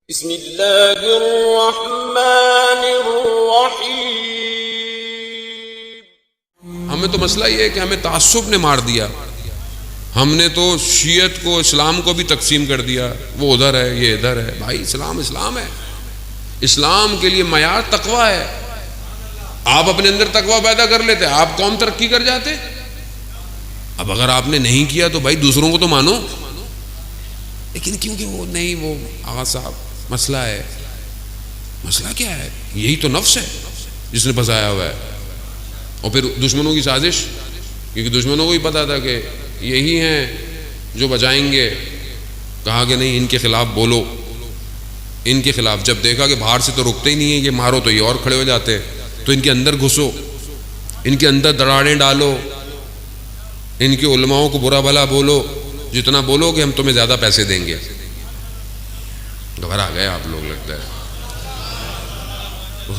بسم اللہ الرحمن الرحیم۔ ہمیں تو مسئلہ یہ ہے کہ ہمیں تعصب نے مار دیا. ہم نے تو شیعت کو اسلام کو بھی تقسیم کر دیا، وہ ادھر ہے یہ ادھر ہے. بھائی اسلام اسلام ہے. اسلام کے لیے معیار تقویٰ ہے. آپ اپنے اندر تقویٰ پیدا کر لیتے آپ قوم ترقی کر جاتے. اب اگر آپ نے نہیں کیا تو بھائی دوسروں کو تو مانو، لیکن کیونکہ وہ نہیں، وہ آغا صاحب مسئلہ ہے. مسئلہ کیا ہے؟ یہی تو نفس ہے جس نے پھنسایا ہوا ہے. اور پھر دشمنوں کی سازش، کیونکہ دشمنوں کو ہی پتا تھا کہ یہی ہیں جو بچائیں گے. کہا کہ نہیں، ان کے خلاف بولو، ان کے خلاف. جب دیکھا کہ باہر سے تو رکتے ہی نہیں ہیں، یہ مارو تو یہ اور کھڑے ہو جاتے، تو ان کے اندر گھسو، ان کے اندر دراڑیں ڈالو، ان کے علماؤں کو برا بھلا بولو. جتنا بولو گے ہم تمہیں زیادہ پیسے دیں گے. گھبرا گئے آپ لوگ لگتا ہے.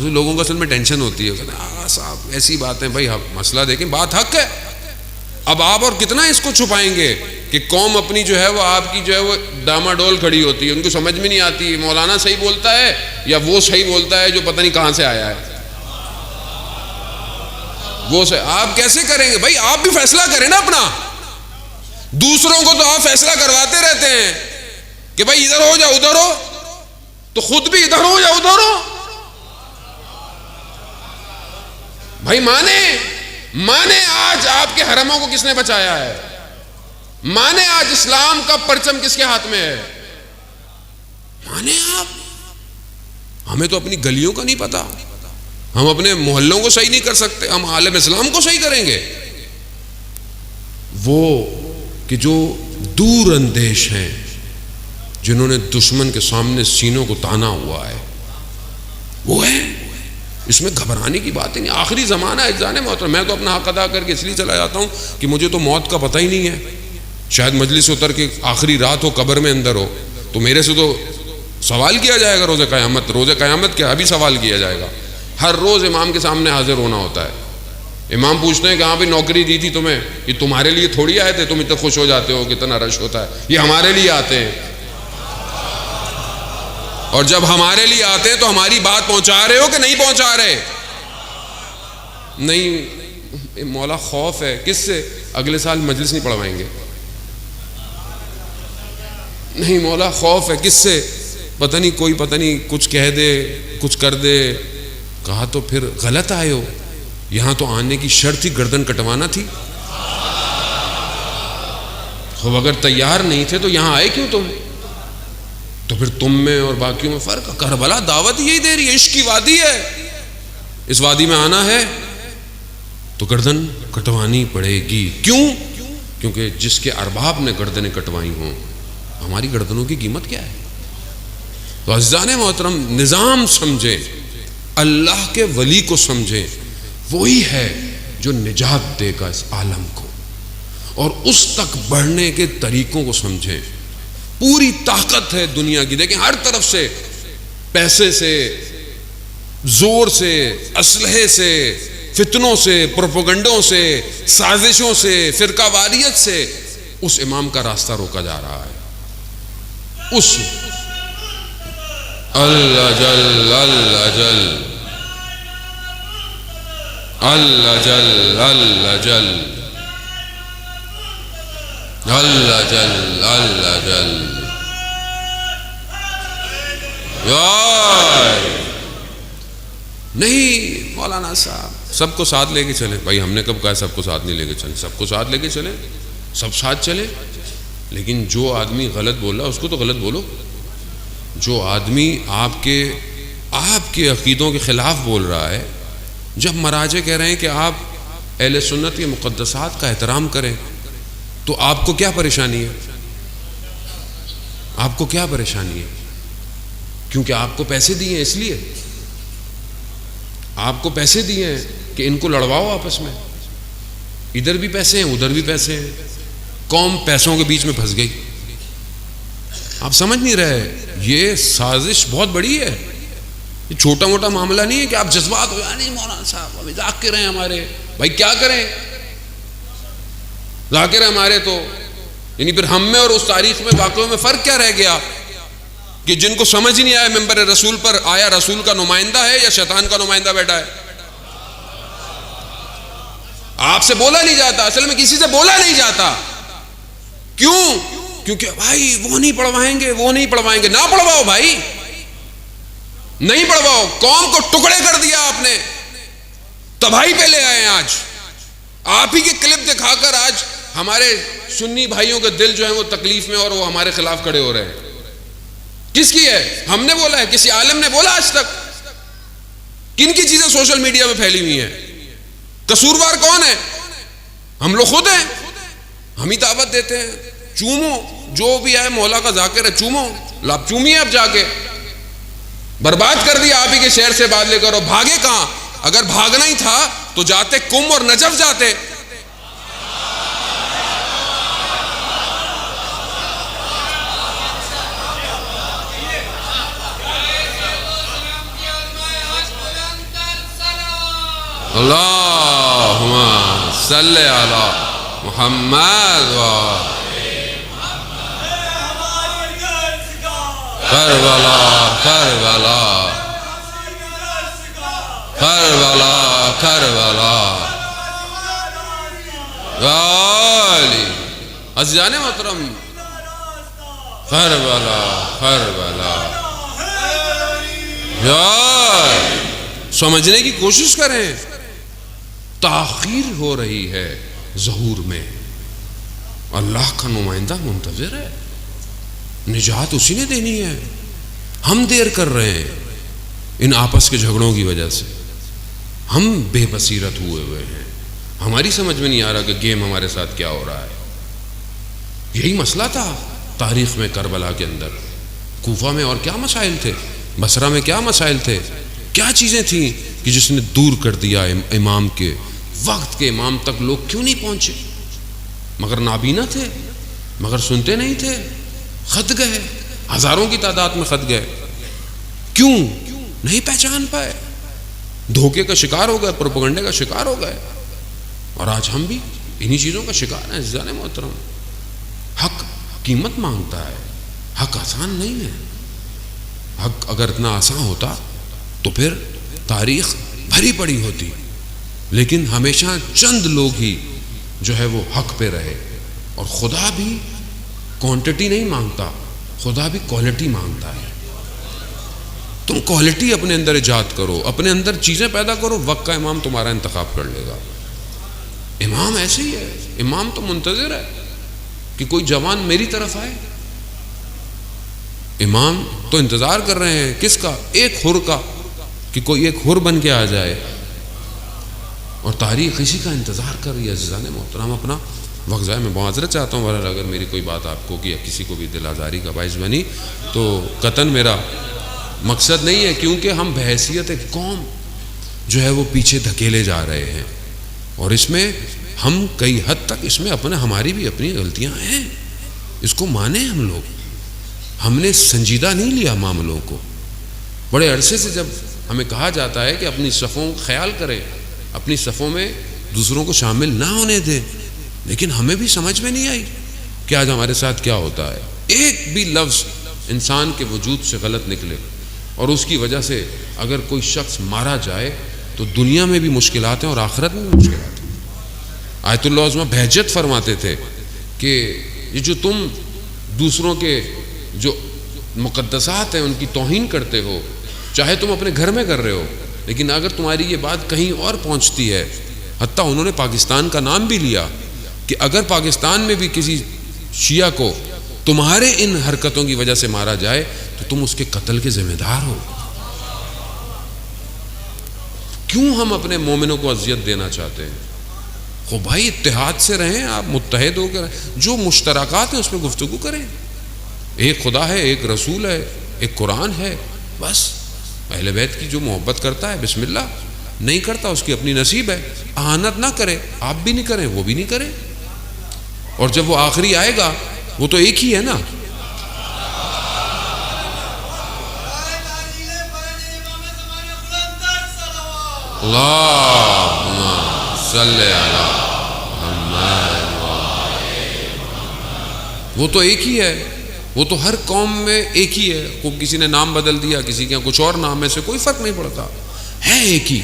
لوگوں کو اصل میں ٹینشن ہوتی ہے، آغا صاحب ایسی باتیں. بھائی مسئلہ دیکھیں، بات حق ہے. اب آپ اور کتنا اس کو چھپائیں گے کہ قوم اپنی جو ہے وہ آپ کی جو ہے وہ ڈاماڈول کھڑی ہوتی ہے. ان کو سمجھ میں نہیں آتی مولانا صحیح بولتا ہے یا وہ صحیح بولتا ہے جو پتہ نہیں کہاں سے آیا ہے. وہ آپ کیسے کریں گے؟ بھائی آپ بھی فیصلہ کریں نا اپنا. دوسروں کو تو آپ فیصلہ کرواتے رہتے ہیں کہ بھائی ادھر ہو جاؤ ادھر ہو، تو خود بھی ادھر ہو جاؤ ادھر ہو. بھائی مانے آج آپ کے حرموں کو کس نے بچایا ہے؟ مانے آج اسلام کا پرچم کس کے ہاتھ میں ہے؟ مانے آپ. ہمیں تو اپنی گلیوں کا نہیں پتا، ہم اپنے محلوں کو صحیح نہیں کر سکتے، ہم عالم اسلام کو صحیح کریں گے. وہ کہ جو دور اندیش ہیں، جنہوں نے دشمن کے سامنے سینوں کو تانا ہوا ہے، وہ ہے. اس میں گھبرانے کی بات ہی نہیں. آخری زمانہ ہے جانے محترم. میں تو اپنا حق ادا کر کے اس لیے چلا جاتا ہوں کہ مجھے تو موت کا پتہ ہی نہیں ہے. شاید مجلس اتر کے آخری رات ہو، قبر میں اندر ہو، تو میرے سے تو سوال کیا جائے گا روز قیامت. روز قیامت کیا ابھی سوال کیا جائے گا. ہر روز امام کے سامنے حاضر ہونا ہوتا ہے. امام پوچھتے ہیں کہ ہاں بھی نوکری دی تھی تمہیں، یہ تمہارے لیے تھوڑی آئے تھے، تم اتنا خوش ہو جاتے ہو کہ اتنا رش ہوتا ہے. یہ ہمارے لیے آتے ہیں، اور جب ہمارے لیے آتے ہیں تو ہماری بات پہنچا رہے ہو کہ نہیں پہنچا رہے؟ نہیں. مولا خوف ہے کس سے؟ اگلے سال مجلس نہیں پڑھوائیں گے. نہیں مولا خوف ہے کس سے؟ پتہ نہیں کچھ کہہ دے، کچھ کر دے. کہا تو پھر غلط آئے ہو. یہاں تو آنے کی شرط ہی گردن کٹوانا تھی. خب اگر تیار نہیں تھے تو یہاں آئے کیوں تم؟ تو پھر تم میں اور باقیوں میں فرق. کربلا دعوت یہی دے رہی ہے، عشق کی وادی ہے. اس وادی میں آنا ہے تو گردن کٹوانی پڑے گی. کیوں؟ کیونکہ جس کے ارباب نے گردنیں کٹوائی ہوں، ہماری گردنوں کی قیمت کیا ہے؟ تو عزیزان محترم، نظام سمجھیں، اللہ کے ولی کو سمجھیں. وہی ہے جو نجات دے گا اس عالم کو، اور اس تک بڑھنے کے طریقوں کو سمجھیں. پوری طاقت ہے دنیا کی. دیکھیں ہر طرف سے، پیسے سے، زور سے، اسلحے سے، فتنوں سے، پروپیگنڈوں سے، سازشوں سے، فرقہ واریت سے اس امام کا راستہ روکا جا رہا ہے. اس اللہ جل اللہ جل اللہ جل اللہ جل اللہ جل اللہ جل. نہیں مولانا صاحب سب کو ساتھ لے کے چلیں. بھائی ہم نے کب کہا سب کو ساتھ نہیں لے کے چلیں؟ سب کو ساتھ لے کے چلیں، سب ساتھ چلیں. لیکن جو آدمی غلط بول رہا ہے اس کو تو غلط بولو. جو آدمی آپ کے عقیدوں کے خلاف بول رہا ہے، جب مراجع کہہ رہے ہیں کہ آپ اہل سنت کے مقدسات کا احترام کریں، تو آپ کو کیا پریشانی ہے؟ آپ کو کیا پریشانی ہے؟ کیونکہ آپ کو پیسے دیے ہیں، اس لیے آپ کو پیسے دیے ہیں کہ ان کو لڑواؤ آپس میں. ادھر بھی پیسے ہیں ادھر بھی پیسے ہیں. قوم پیسوں کے بیچ میں پھنس گئی. آپ سمجھ نہیں رہے. یہ سازش بہت بڑی ہے. یہ چھوٹا موٹا معاملہ نہیں ہے کہ آپ جذبات ہو. نہیں مولانا صاحب ابھی ذاکر ہیں ہمارے. بھائی کیا کریں؟ ذاکر ہیں ہمارے تو یعنی پھر ہم میں اور اس تاریخ میں واقعوں میں فرق کیا رہ گیا؟ کہ جن کو سمجھ ہی نہیں آیا ممبر رسول پر آیا رسول کا نمائندہ ہے یا شیطان کا نمائندہ بیٹھا ہے. آپ سے بولا نہیں جاتا، اصل میں کسی سے بولا نہیں جاتا. کیوں؟ کیونکہ بھائی وہ نہیں پڑھوائیں گے، وہ نہیں پڑھوائیں گے. نہ پڑھواؤ بھائی، نہیں پڑھواؤ. قوم کو ٹکڑے کر دیا آپ نے، تباہی پہ لے آئے ہیں. آج آپ ہی کے کلپ دکھا کر آج ہمارے سنی بھائیوں کے دل جو ہیں وہ تکلیف میں اور وہ ہمارے خلاف کھڑے ہو رہے ہیں. کس کی ہے؟ ہم نے بولا ہے؟ کسی عالم نے بولا آج تک؟ کن کی چیزیں سوشل میڈیا میں پھیلی ہوئی ہیں؟ قصوروار کون ہے؟ ہم لوگ خود ہیں. ہم ہی دعوت دیتے ہیں. چومو، جو بھی آئے مولا کا ذاکر ہے چومو، لاب چومیے. اب جا کے برباد کر دیا آپ ہی کے شہر سے بات لے کر. اور بھاگے کہاں؟ اگر بھاگنا ہی تھا تو جاتے کم اور نجف جاتے. اللہم صلی علی محمد و کربلا کربلا کربلا کربلا علی عزیزان محترم، کربلا کربلا. سمجھنے کی کوشش کریں. تاخیر ہو رہی ہے ظہور میں. اللہ کا نمائندہ منتظر ہے، نجات اسی نے دینی ہے. ہم دیر کر رہے ہیں ان آپس کے جھگڑوں کی وجہ سے. ہم بے بصیرت ہوئے ہیں. ہماری سمجھ میں نہیں آ رہا کہ گیم ہمارے ساتھ کیا ہو رہا ہے. یہی مسئلہ تھا تاریخ میں کربلا کے اندر. کوفہ میں اور کیا مسائل تھے، بصرہ میں کیا مسائل تھے، کیا چیزیں تھیں کہ جس نے دور کر دیا امام کے وقت کے امام تک لوگ کیوں نہیں پہنچے؟ مگر نابینا تھے، مگر سنتے نہیں تھے. خط گئے، ہزاروں کی تعداد میں خط گئے. کیوں؟ نہیں پہچان پائے. دھوکے کا شکار ہو گئے، پروپیگنڈے کا شکار ہو گئے. اور آج ہم بھی انہی چیزوں کا شکار ہیں. عزیزان محترم، حق قیمت مانگتا ہے. حق آسان نہیں ہے. حق اگر اتنا آسان ہوتا تو پھر تاریخ بھری پڑی ہوتی. لیکن ہمیشہ چند لوگ ہی جو ہے وہ حق پہ رہے. اور خدا بھی کوانٹٹی نہیں مانگتا، خدا بھی کوالٹی مانگتا ہے. تم کوالٹی اپنے اندر ایجاد کرو، اپنے اندر چیزیں پیدا کرو، وقت کا امام تمہارا انتخاب کر لے گا. امام ایسے ہی ہے. امام تو منتظر ہے کہ کوئی جوان میری طرف آئے. امام تو انتظار کر رہے ہیں کس کا؟ ایک حر کا، کہ کوئی ایک حر بن کے آ جائے. اور تاریخ اسی کا انتظار کر رہی ہے. عزیزان محترم، اپنا وقت ضائع، میں معذرت چاہتا ہوں بہرحال اگر میری کوئی بات آپ کو یا کسی کو بھی دل آزاری کا باعث بنی تو قطعاً میرا مقصد نہیں ہے. کیونکہ ہم بحیثیت ایک قوم جو ہے وہ پیچھے دھکیلے جا رہے ہیں. اور اس میں ہم کئی حد تک اس میں ہماری بھی اپنی غلطیاں ہیں. اس کو مانیں. ہم لوگ ہم نے سنجیدہ نہیں لیا معاملوں کو. بڑے عرصے سے جب ہمیں کہا جاتا ہے کہ اپنی صفوں کا خیال کریں، اپنی صفوں میں دوسروں کو شامل نہ ہونے دیں، لیکن ہمیں بھی سمجھ میں نہیں آئی کہ آج ہمارے ساتھ کیا ہوتا ہے. ایک بھی لفظ انسان کے وجود سے غلط نکلے اور اس کی وجہ سے اگر کوئی شخص مارا جائے تو دنیا میں بھی مشکلات ہیں اور آخرت میں بھی مشکلات ہیں. آیت اللہ عظمہ بہجت فرماتے تھے کہ یہ جو تم دوسروں کے جو مقدسات ہیں ان کی توہین کرتے ہو، چاہے تم اپنے گھر میں کر رہے ہو، لیکن اگر تمہاری یہ بات کہیں اور پہنچتی ہے، حتیٰ انہوں نے پاکستان کا نام بھی لیا کہ اگر پاکستان میں بھی کسی شیعہ کو تمہارے ان حرکتوں کی وجہ سے مارا جائے تو تم اس کے قتل کے ذمہ دار ہو. کیوں ہم اپنے مومنوں کو اذیت دینا چاہتے ہیں؟ خو بھائی اتحاد سے رہیں، آپ متحد ہو کر جو مشترکات ہیں اس پہ گفتگو کریں. ایک خدا ہے، ایک رسول ہے، ایک قرآن ہے. بس اہل بیت کی جو محبت کرتا ہے بسم اللہ، نہیں کرتا اس کی اپنی نصیب ہے. اہانت نہ کرے، آپ بھی نہیں کریں، وہ بھی نہیں کرے. اور جب وہ آخری آئے گا وہ تو ایک ہی ہے نا. اللہم صلی علی محمد، وہ تو ایک ہی ہے. وہ تو ہر قوم میں ایک ہی ہے، کو کسی نے نام بدل دیا، کسی کے کچھ اور نام ہے، سے کوئی فرق نہیں پڑتا، ہے ایک ہی.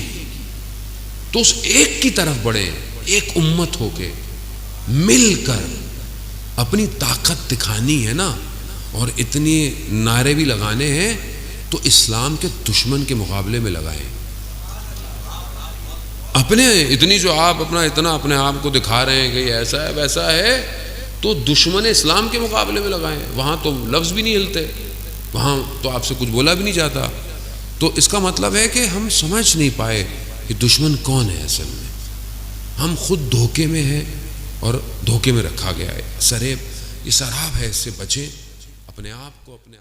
تو اس ایک کی طرف بڑھیں، ایک امت ہو کے مل کر اپنی طاقت دکھانی ہے نا، اور اتنی نعرے بھی لگانے ہیں تو اسلام کے دشمن کے مقابلے میں لگائیں. اپنے اتنی جو آپ اتنا اپنے آپ کو دکھا رہے ہیں کہ یہ ایسا ہے ویسا ہے، تو دشمن اسلام کے مقابلے میں لگائیں. وہاں تو لفظ بھی نہیں ہلتے، وہاں تو آپ سے کچھ بولا بھی نہیں جاتا. تو اس کا مطلب ہے کہ ہم سمجھ نہیں پائے کہ دشمن کون ہے. اصل میں ہم خود دھوکے میں ہیں اور دھوکے میں رکھا گیا ہے. سریب، یہ سراب ہے، اس سے بچیں، اپنے آپ کو اپنے